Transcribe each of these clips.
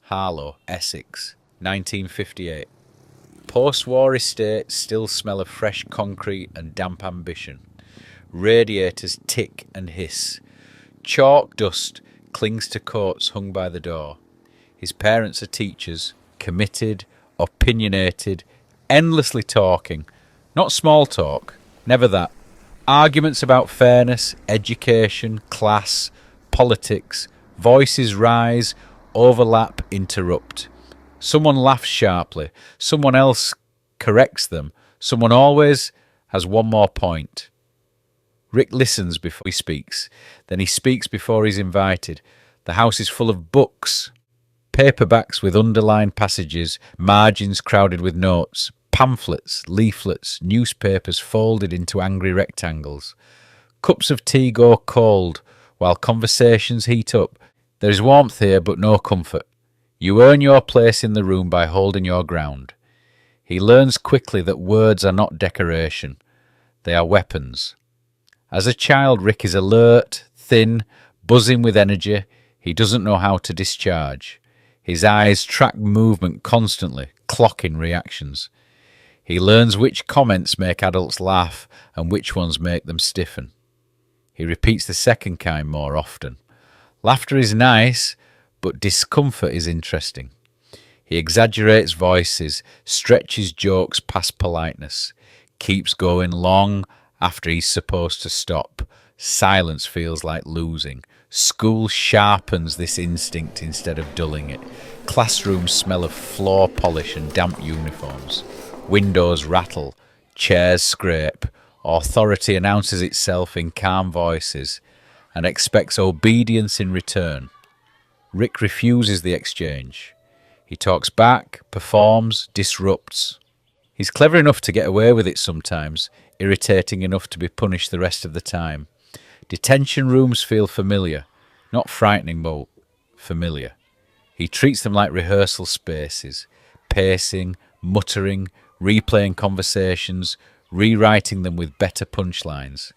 Harlow, Essex, 1958. Post-war estates still smell of fresh concrete and damp ambition. Radiators tick and hiss. Chalk dust clings to coats hung by the door. His parents are teachers, committed, opinionated, endlessly talking. Not small talk, never that. Arguments about fairness, education, class, politics. Voices rise, overlap, interrupt. Someone laughs sharply, someone else corrects them, someone always has one more point. Rik listens before he speaks, then he speaks before he's invited. The house is full of books, paperbacks with underlined passages, margins crowded with notes, pamphlets, leaflets, newspapers folded into angry rectangles. Cups of tea go cold, while conversations heat up. There is warmth here, but no comfort. You earn your place in the room by holding your ground. He learns quickly that words are not decoration. They are weapons. As a child, Rik is alert, thin, buzzing with energy. He doesn't know how to discharge. His eyes track movement constantly, clocking reactions. He learns which comments make adults laugh and which ones make them stiffen. He repeats the second kind more often. Laughter is nice, but discomfort is interesting. He exaggerates voices, stretches jokes past politeness, keeps going long after he's supposed to stop. Silence feels like losing. School sharpens this instinct instead of dulling it. Classrooms smell of floor polish and damp uniforms. Windows rattle, chairs scrape. Authority announces itself in calm voices and expects obedience in return. Rik refuses the exchange. He talks back, performs, disrupts. He's clever enough to get away with it sometimes, irritating enough to be punished the rest of the time. Detention rooms feel familiar, not frightening, but familiar. He treats them like rehearsal spaces, pacing, muttering, replaying conversations, rewriting them with better punchlines.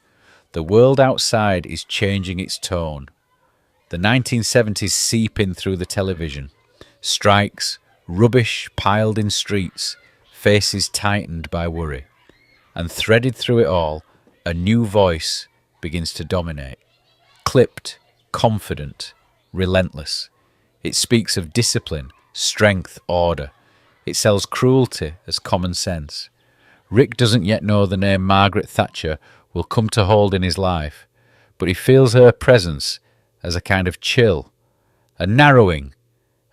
The world outside is changing its tone. The 1970s seep in through the television. Strikes, rubbish piled in streets, faces tightened by worry. And threaded through it all, a new voice begins to dominate. Clipped, confident, relentless. It speaks of discipline, strength, order. It sells cruelty as common sense. Rik doesn't yet know the name Margaret Thatcher will come to hold in his life, but he feels her presence as a kind of chill, a narrowing,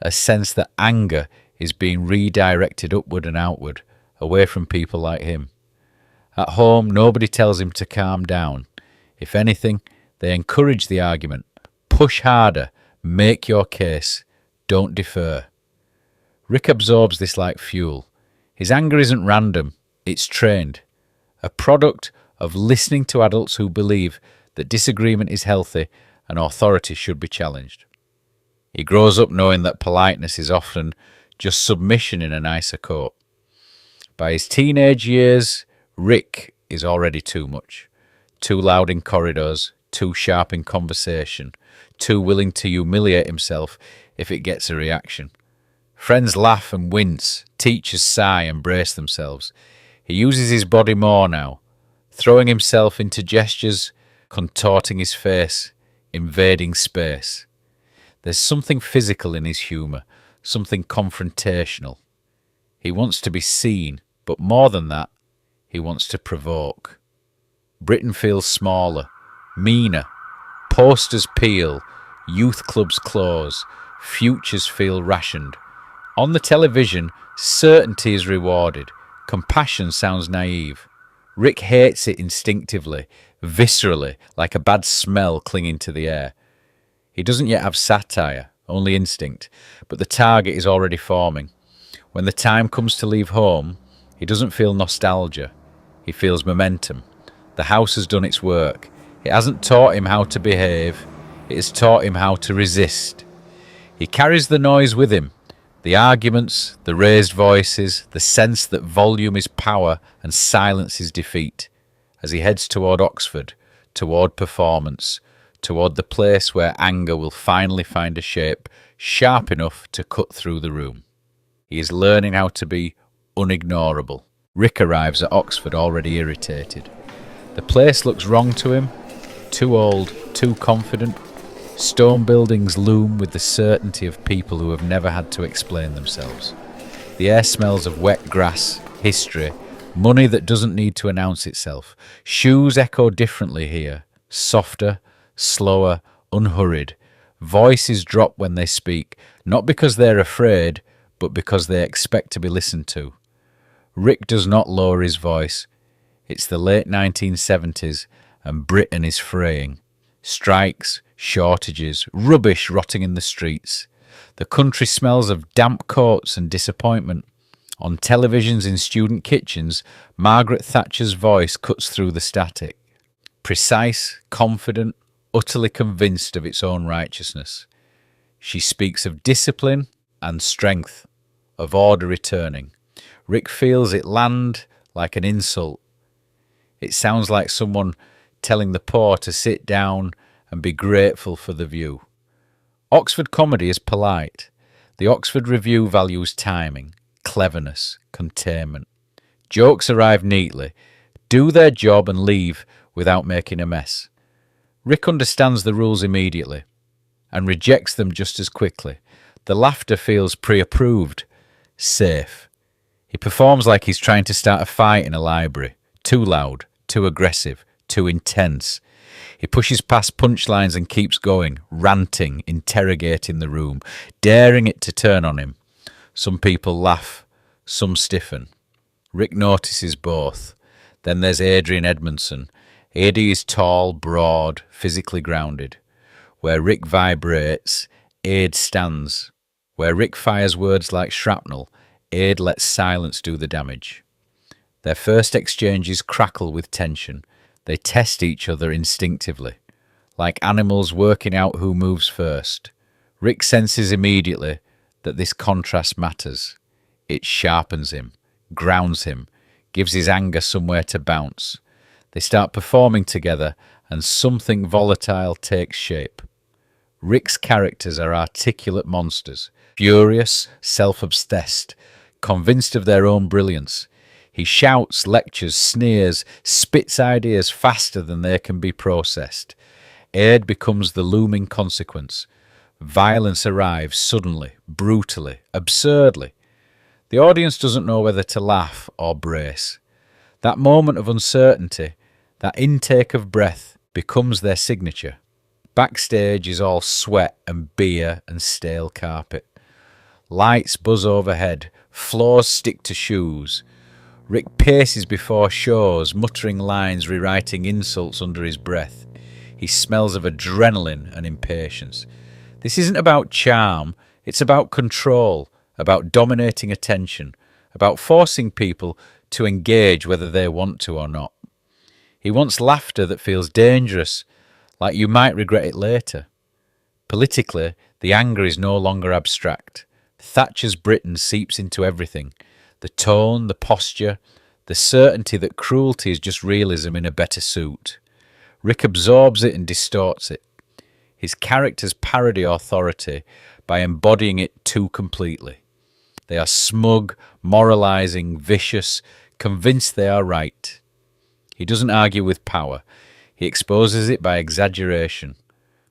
a sense that anger is being redirected upward and outward, away from people like him. At home, nobody tells him to calm down. If anything, they encourage the argument. Push harder, make your case, don't defer. Rik absorbs this like fuel. His anger isn't random, it's trained. A product of listening to adults who believe that disagreement is healthy and authority should be challenged. He grows up knowing that politeness is often just submission in a nicer coat. By his teenage years, Rik is already too much. Too loud in corridors, too sharp in conversation, too willing to humiliate himself if it gets a reaction. Friends laugh and wince, teachers sigh and brace themselves. He uses his body more now, throwing himself into gestures, contorting his face, invading space. There's something physical in his humour, something confrontational. He wants to be seen, but more than that, he wants to provoke. Britain feels smaller, meaner. Posters peel, youth clubs close, futures feel rationed. On the television, certainty is rewarded. Compassion sounds naive. Rik hates it instinctively, viscerally, like a bad smell clinging to the air. He doesn't yet have satire, only instinct, but the target is already forming. When the time comes to leave home, he doesn't feel nostalgia. He feels momentum. The house has done its work. It hasn't taught him how to behave. It has taught him how to resist. He carries the noise with him. The arguments, the raised voices, the sense that volume is power and silence is defeat. As he heads toward Oxford, toward performance, toward the place where anger will finally find a shape sharp enough to cut through the room. He is learning how to be unignorable. Rik arrives at Oxford already irritated. The place looks wrong to him, too old, too confident. Stone buildings loom with the certainty of people who have never had to explain themselves. The air smells of wet grass, history, money that doesn't need to announce itself. Shoes echo differently here, softer, slower, unhurried. Voices drop when they speak, not because they're afraid, but because they expect to be listened to. Rik does not lower his voice. It's the late 1970s and Britain is fraying. Strikes, shortages, rubbish rotting in the streets. The country smells of damp coats and disappointment. On televisions in student kitchens, Margaret Thatcher's voice cuts through the static. Precise, confident, utterly convinced of its own righteousness. She speaks of discipline and strength, of order returning. Rik feels it land like an insult. It sounds like someone telling the poor to sit down and be grateful for the view. Oxford comedy is polite. The Oxford Review values timing, cleverness, containment. Jokes arrive neatly, do their job and leave without making a mess. Rik understands the rules immediately and rejects them just as quickly. The laughter feels pre-approved, safe. He performs like he's trying to start a fight in a library. Too loud, too aggressive, too intense. He pushes past punchlines and keeps going, ranting, interrogating the room, daring it to turn on him. Some people laugh, some stiffen. Rik notices both. Then there's Adrian Edmondson. Adi is tall, broad, physically grounded. Where Rik vibrates, Aid stands. Where Rik fires words like shrapnel, Aid lets silence do the damage. Their first exchanges crackle with tension. They test each other instinctively, like animals working out who moves first. Rik senses immediately that this contrast matters. It sharpens him, grounds him, gives his anger somewhere to bounce. They start performing together and something volatile takes shape. Rik's characters are articulate monsters, furious, self-obsessed, convinced of their own brilliance. He shouts, lectures, sneers, spits ideas faster than they can be processed. Aid becomes the looming consequence. Violence arrives suddenly, brutally, absurdly. The audience doesn't know whether to laugh or brace. That moment of uncertainty, that intake of breath, becomes their signature. Backstage is all sweat and beer and stale carpet. Lights buzz overhead, floors stick to shoes. Rik paces before shows, muttering lines, rewriting insults under his breath. He smells of adrenaline and impatience. This isn't about charm, it's about control, about dominating attention, about forcing people to engage whether they want to or not. He wants laughter that feels dangerous, like you might regret it later. Politically, the anger is no longer abstract. Thatcher's Britain seeps into everything. The tone, the posture, the certainty that cruelty is just realism in a better suit. Rik absorbs it and distorts it. His characters parody authority by embodying it too completely. They are smug, moralising, vicious, convinced they are right. He doesn't argue with power. He exposes it by exaggeration,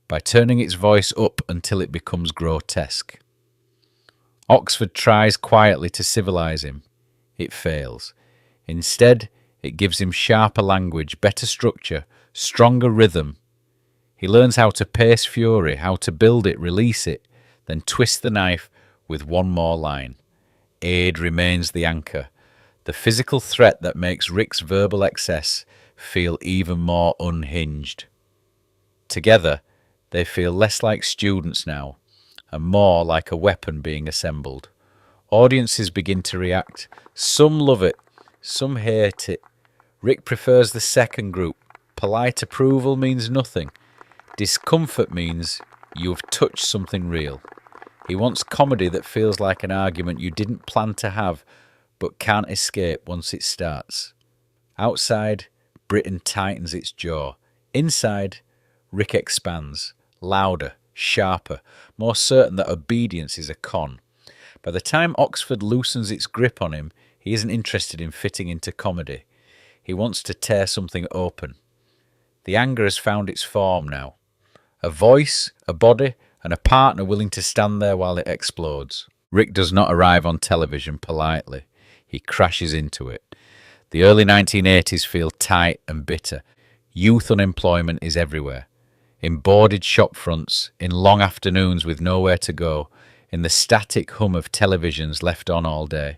by turning its voice up until it becomes grotesque. Oxford tries quietly to civilise him. It fails. Instead, it gives him sharper language, better structure, stronger rhythm. He learns how to pace fury, how to build it, release it, then twist the knife with one more line. Aid remains the anchor, the physical threat that makes Rik's verbal excess feel even more unhinged. Together, they feel less like students now, and more like a weapon being assembled. Audiences begin to react. Some love it, some hate it. Rik prefers the second group. Polite approval means nothing. Discomfort means you have touched something real. He wants comedy that feels like an argument you didn't plan to have, but can't escape once it starts. Outside, Britain tightens its jaw. Inside, Rik expands, louder, sharper, more certain that obedience is a con. By the time Oxford loosens its grip on him, he isn't interested in fitting into comedy. He wants to tear something open. The anger has found its form now. A voice, a body, and a partner willing to stand there while it explodes. Rik does not arrive on television politely. He crashes into it. The early 1980s feel tight and bitter. Youth unemployment is everywhere. In boarded shop fronts, in long afternoons with nowhere to go, in the static hum of televisions left on all day.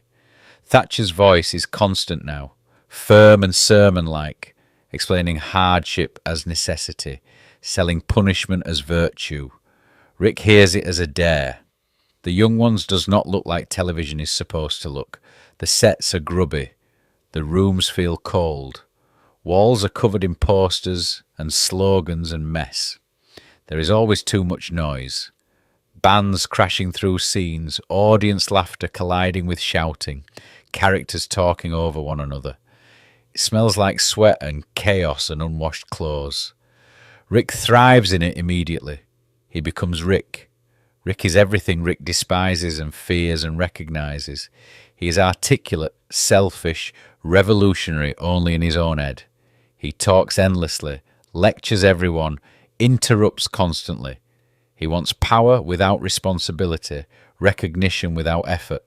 Thatcher's voice is constant now, firm and sermon-like, explaining hardship as necessity, selling punishment as virtue. Rik hears it as a dare. The young ones does not look like television is supposed to look. The sets are grubby. The rooms feel cold. Walls are covered in posters and slogans and mess. There is always too much noise. Bands crashing through scenes, audience laughter colliding with shouting, characters talking over one another. It smells like sweat and chaos and unwashed clothes. Rik thrives in it immediately. He becomes Rik. Rik is everything Rik despises and fears and recognises. He is articulate, selfish, revolutionary only in his own head. He talks endlessly, lectures everyone, interrupts constantly. He wants power without responsibility, recognition without effort.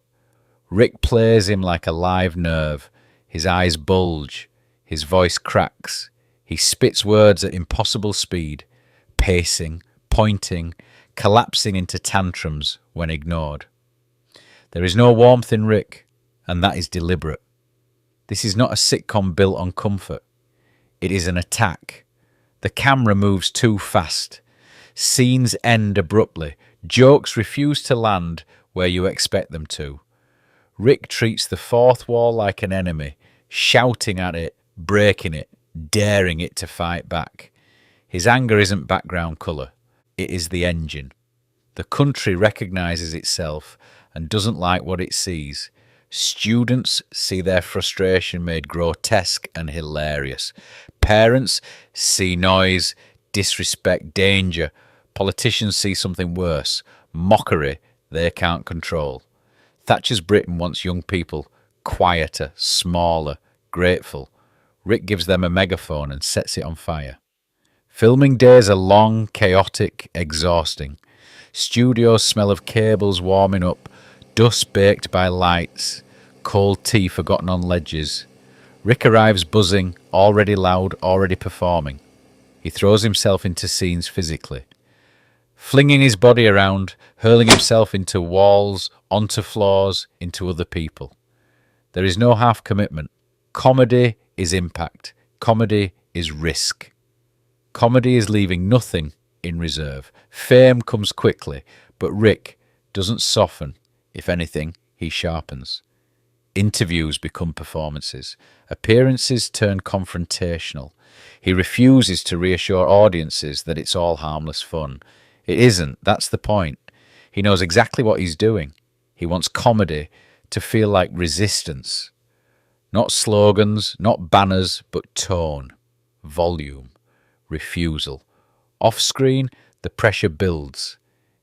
Rik plays him like a live nerve. His eyes bulge. His voice cracks. He spits words at impossible speed, pacing, pointing, collapsing into tantrums when ignored. There is no warmth in Rik, and that is deliberate. This is not a sitcom built on comfort. It is an attack. The camera moves too fast. Scenes end abruptly. Jokes refuse to land where you expect them to. Rik treats the fourth wall like an enemy, shouting at it, breaking it, daring it to fight back. His anger isn't background colour. It is the engine. The country recognises itself and doesn't like what it sees. Students see their frustration made grotesque and hilarious. Parents see noise, disrespect, danger. Politicians see something worse, mockery they can't control. Thatcher's Britain wants young people quieter, smaller, grateful. Rik gives them a megaphone and sets it on fire. Filming days are long, chaotic, exhausting. Studios smell of cables warming up, dust baked by lights, cold tea forgotten on ledges. Rik arrives buzzing, already loud, already performing. He throws himself into scenes physically, flinging his body around, hurling himself into walls, onto floors, into other people. There is no half commitment. Comedy is impact. Comedy is risk. Comedy is leaving nothing in reserve. Fame comes quickly, but Rik doesn't soften. If anything, he sharpens. Interviews become performances. Appearances turn confrontational. He refuses to reassure audiences that it's all harmless fun. It isn't. That's the point. He knows exactly what he's doing. He wants comedy to feel like resistance. Not slogans, not banners, but tone, volume, refusal. Off-screen, the pressure builds.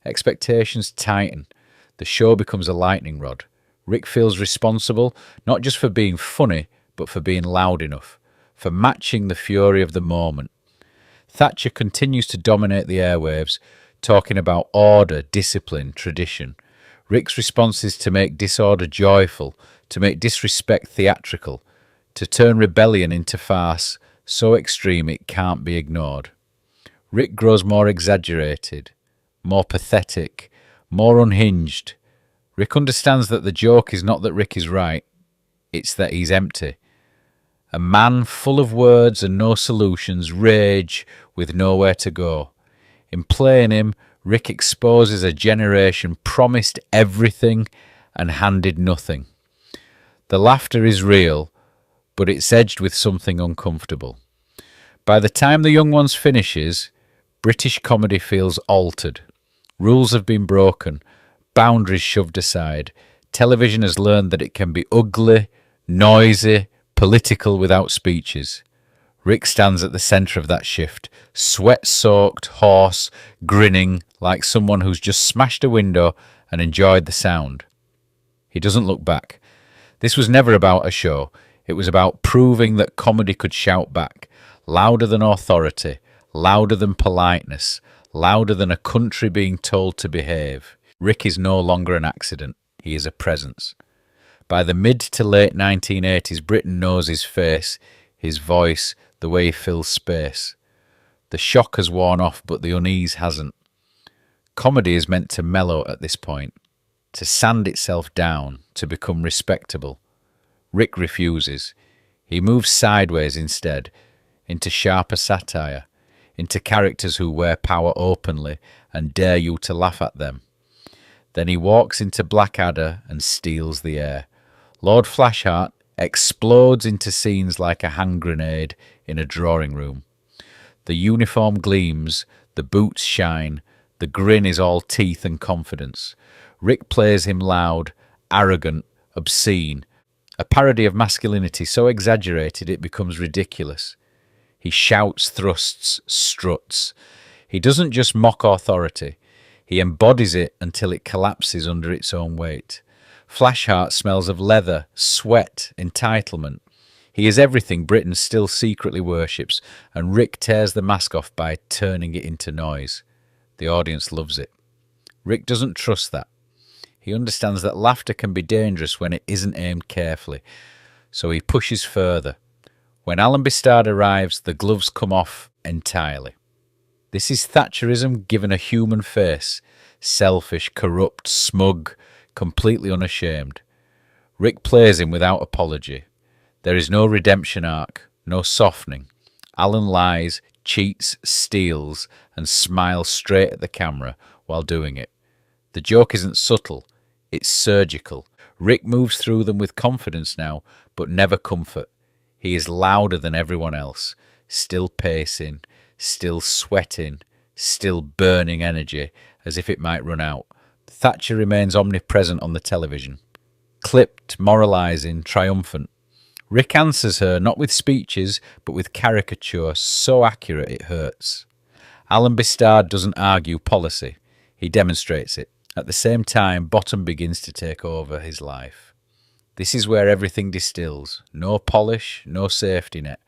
Expectations tighten. The show becomes a lightning rod. Rik feels responsible, not just for being funny, but for being loud enough, for matching the fury of the moment. Thatcher continues to dominate the airwaves, talking about order, discipline, tradition. Rik's response is to make disorder joyful, to make disrespect theatrical, to turn rebellion into farce so extreme it can't be ignored. Rik grows more exaggerated, more pathetic, more unhinged. Rik understands that the joke is not that Rik is right, it's that he's empty. A man full of words and no solutions, rage with nowhere to go. In playing him, Rik exposes a generation promised everything and handed nothing. The laughter is real, but it's edged with something uncomfortable. By the time The Young Ones finishes, British comedy feels altered. Rules have been broken, boundaries shoved aside. Television has learned that it can be ugly, noisy, political without speeches. Rik stands at the centre of that shift, sweat-soaked, hoarse, grinning like someone who's just smashed a window and enjoyed the sound. He doesn't look back. This was never about a show. It was about proving that comedy could shout back, louder than authority, louder than politeness, louder than a country being told to behave. Rik is no longer an accident. He is a presence. By the mid to late 1980s, Britain knows his face, his voice, the way he fills space. The shock has worn off, but the unease hasn't. Comedy is meant to mellow at this point, to sand itself down, to become respectable. Rik refuses. He moves sideways instead, into sharper satire, into characters who wear power openly and dare you to laugh at them. Then he walks into Blackadder and steals the air. Lord Flashheart explodes into scenes like a hand grenade in a drawing room. The uniform gleams, the boots shine, the grin is all teeth and confidence. Rik plays him loud, arrogant, obscene, a parody of masculinity so exaggerated it becomes ridiculous. He shouts, thrusts, struts. He doesn't just mock authority, he embodies it until it collapses under its own weight. Flashheart smells of leather, sweat, entitlement. He is everything Britain still secretly worships, and Rik tears the mask off by turning it into noise. The audience loves it. Rik doesn't trust that. He understands that laughter can be dangerous when it isn't aimed carefully, so he pushes further. When Alan Bistard arrives, the gloves come off entirely. This is Thatcherism given a human face, selfish, corrupt, smug, completely unashamed. Rik plays him without apology. There is no redemption arc, no softening. Alan lies, cheats, steals, and smiles straight at the camera while doing it. The joke isn't subtle, it's surgical. Rik moves through them with confidence now, but never comfort. He is louder than everyone else, still pacing, still sweating, still burning energy, as if it might run out. Thatcher remains omnipresent on the television, clipped, moralising, triumphant. Rik answers her not with speeches, but with caricature so accurate it hurts. Alan Bistard doesn't argue policy, he demonstrates it. At the same time, Bottom begins to take over his life. This is where everything distills. No polish, no safety net.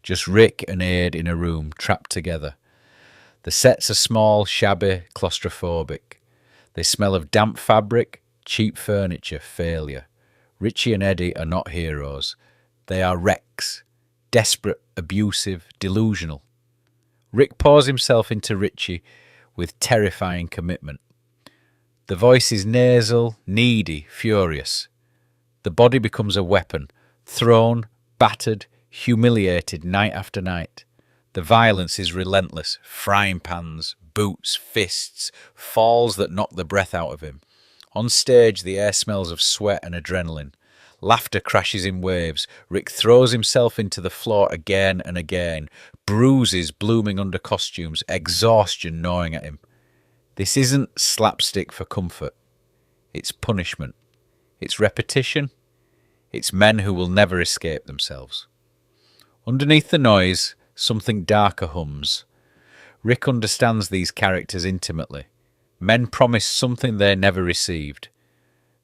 Just Rik and Aid in a room, trapped together. The sets are small, shabby, claustrophobic. They smell of damp fabric, cheap furniture, failure. Richie and Eddie are not heroes. They are wrecks. Desperate, abusive, delusional. Rik pours himself into Richie with terrifying commitment. The voice is nasal, needy, furious. The body becomes a weapon, thrown, battered, humiliated night after night. The violence is relentless, frying pans, boots, fists, falls that knock the breath out of him. On stage, the air smells of sweat and adrenaline. Laughter crashes in waves. Rik throws himself into the floor again and again, bruises blooming under costumes, exhaustion gnawing at him. This isn't slapstick for comfort. It's punishment. It's repetition. It's men who will never escape themselves. Underneath the noise, something darker hums. Rik understands these characters intimately. Men promised something they never received.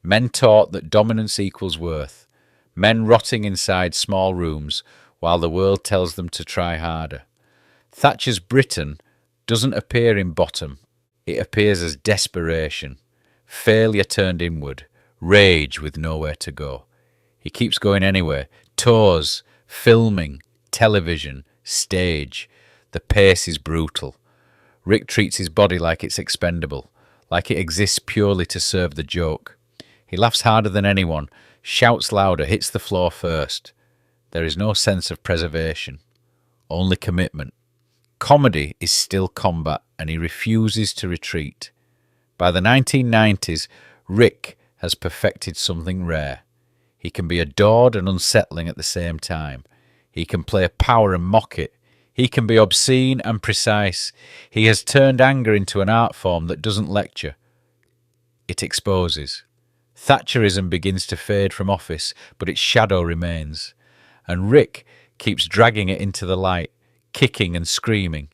Men taught that dominance equals worth. Men rotting inside small rooms while the world tells them to try harder. Thatcher's Britain doesn't appear in Bottom. It appears as desperation, failure turned inward, rage with nowhere to go. He keeps going anyway. Tours, filming, television, stage. The pace is brutal. Rik treats his body like it's expendable, like it exists purely to serve the joke. He laughs harder than anyone, shouts louder, hits the floor first. There is no sense of preservation, only commitment. Comedy is still combat, and he refuses to retreat. By the 1990s, Rik has perfected something rare. He can be adored and unsettling at the same time. He can play power and mock it. He can be obscene and precise. He has turned anger into an art form that doesn't lecture. It exposes. Thatcherism begins to fade from office, but its shadow remains. And Rik keeps dragging it into the light, kicking and screaming.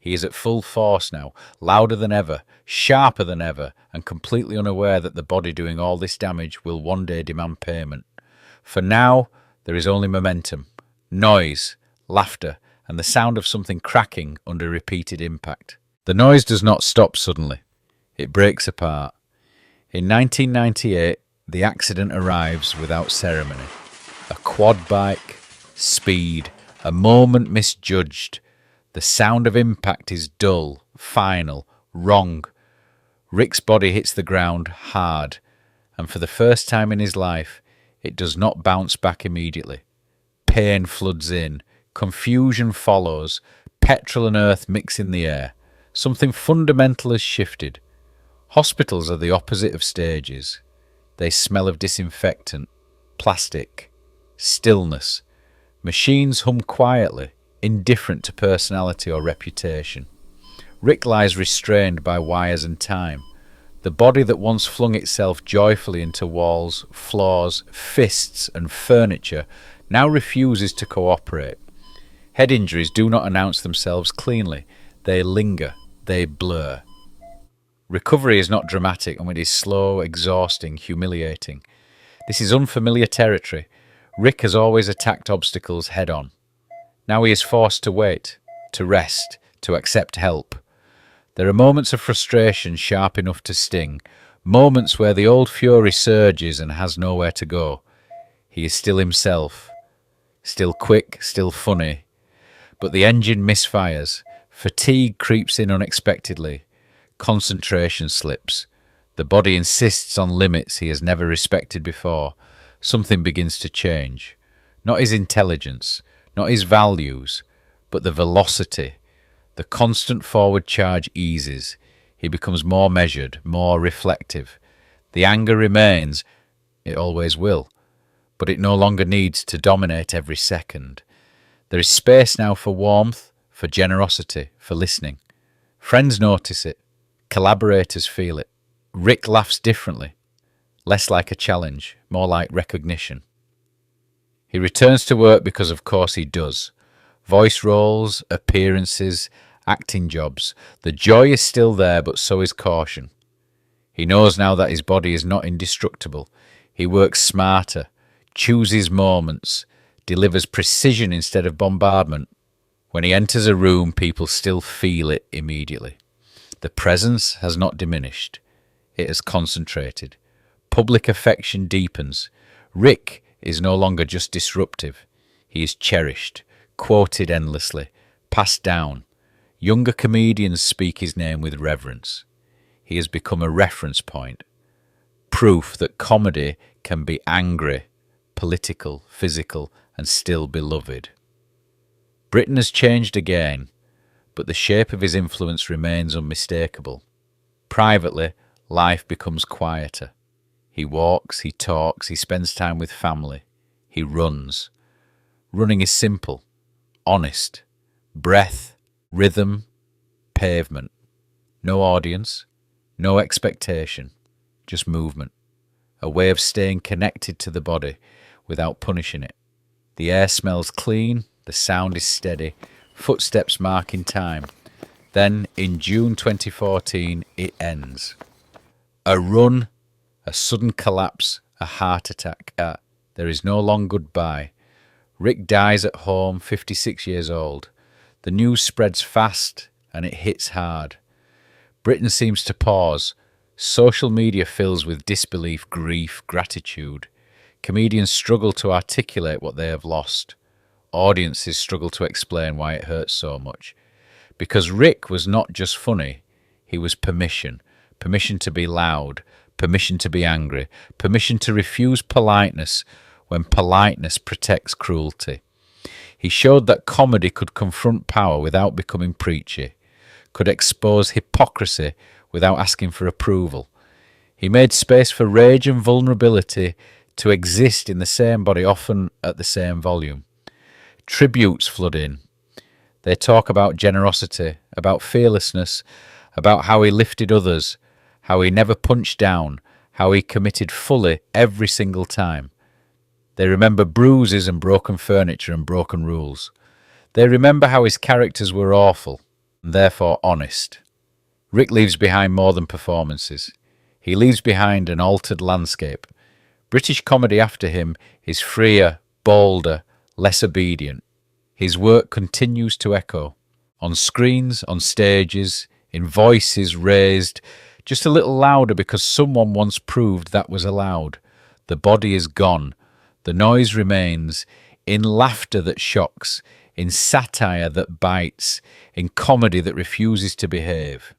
He is at full force now, louder than ever, sharper than ever, and completely unaware that the body doing all this damage will one day demand payment. For now, there is only momentum, noise, laughter, and the sound of something cracking under repeated impact. The noise does not stop suddenly. It breaks apart. In 1998, the accident arrives without ceremony. A quad bike, speed, a moment misjudged. The sound of impact is dull, final, wrong. Rik's body hits the ground hard, and for the first time in his life, it does not bounce back immediately. Pain floods in, confusion follows, petrol and earth mix in the air. Something fundamental has shifted. Hospitals are the opposite of stages. They smell of disinfectant, plastic, stillness. Machines hum quietly, indifferent to personality or reputation. Rik lies restrained by wires and time. The body that once flung itself joyfully into walls, floors, fists and furniture now refuses to cooperate. Head injuries do not announce themselves cleanly. They linger, they blur. Recovery is not dramatic, and it is slow, exhausting, humiliating. This is unfamiliar territory. Rik has always attacked obstacles head-on. Now he is forced to wait, to rest, to accept help. There are moments of frustration sharp enough to sting, moments where the old fury surges and has nowhere to go. He is still himself, still quick, still funny. But the engine misfires, fatigue creeps in unexpectedly, concentration slips. The body insists on limits he has never respected before. Something begins to change. Not his intelligence, not his values, but the velocity. The constant forward charge eases. He becomes more measured, more reflective. The anger remains, it always will, but it no longer needs to dominate every second. There is space now for warmth, for generosity, for listening. Friends notice it. Collaborators feel it. Rik laughs differently, less like a challenge, more like recognition. He returns to work because of course he does. Voice roles, appearances, acting jobs. The joy is still there, but so is caution. He knows now that his body is not indestructible. He works smarter, chooses moments, delivers precision instead of bombardment. When he enters a room, people still feel it immediately. The presence has not diminished. It has concentrated. Public affection deepens. Rik is no longer just disruptive. He is cherished, quoted endlessly, passed down. Younger comedians speak his name with reverence. He has become a reference point. Proof that comedy can be angry, political, physical, and still beloved. Britain has changed again, but the shape of his influence remains unmistakable. Privately, life becomes quieter. He walks, he talks, he spends time with family. He runs. Running is simple, honest. Breath, rhythm, pavement. No audience, no expectation, just movement. A way of staying connected to the body without punishing it. The air smells clean, the sound is steady, footsteps marking time. Then, in June 2014, it ends. A run, a sudden collapse, a heart attack. There is no long goodbye. Rik dies at home, 56 years old. The news spreads fast and it hits hard. Britain seems to pause. Social media fills with disbelief, grief, gratitude. Comedians struggle to articulate what they have lost. Audiences struggle to explain why it hurts so much. Because Rik was not just funny, he was permission. Permission to be loud, permission to be angry, permission to refuse politeness when politeness protects cruelty. He showed that comedy could confront power without becoming preachy, could expose hypocrisy without asking for approval. He made space for rage and vulnerability to exist in the same body, often at the same volume. Tributes flood in. They talk about generosity, about fearlessness, about how he lifted others, how he never punched down, how he committed fully every single time. They remember bruises and broken furniture and broken rules. They remember how his characters were awful, and therefore honest. Rik leaves behind more than performances. He leaves behind an altered landscape. British comedy after him is freer, bolder, less obedient. His work continues to echo. On screens, on stages, in voices raised, just a little louder because someone once proved that was allowed. The body is gone. The noise remains, in laughter that shocks, in satire that bites, in comedy that refuses to behave.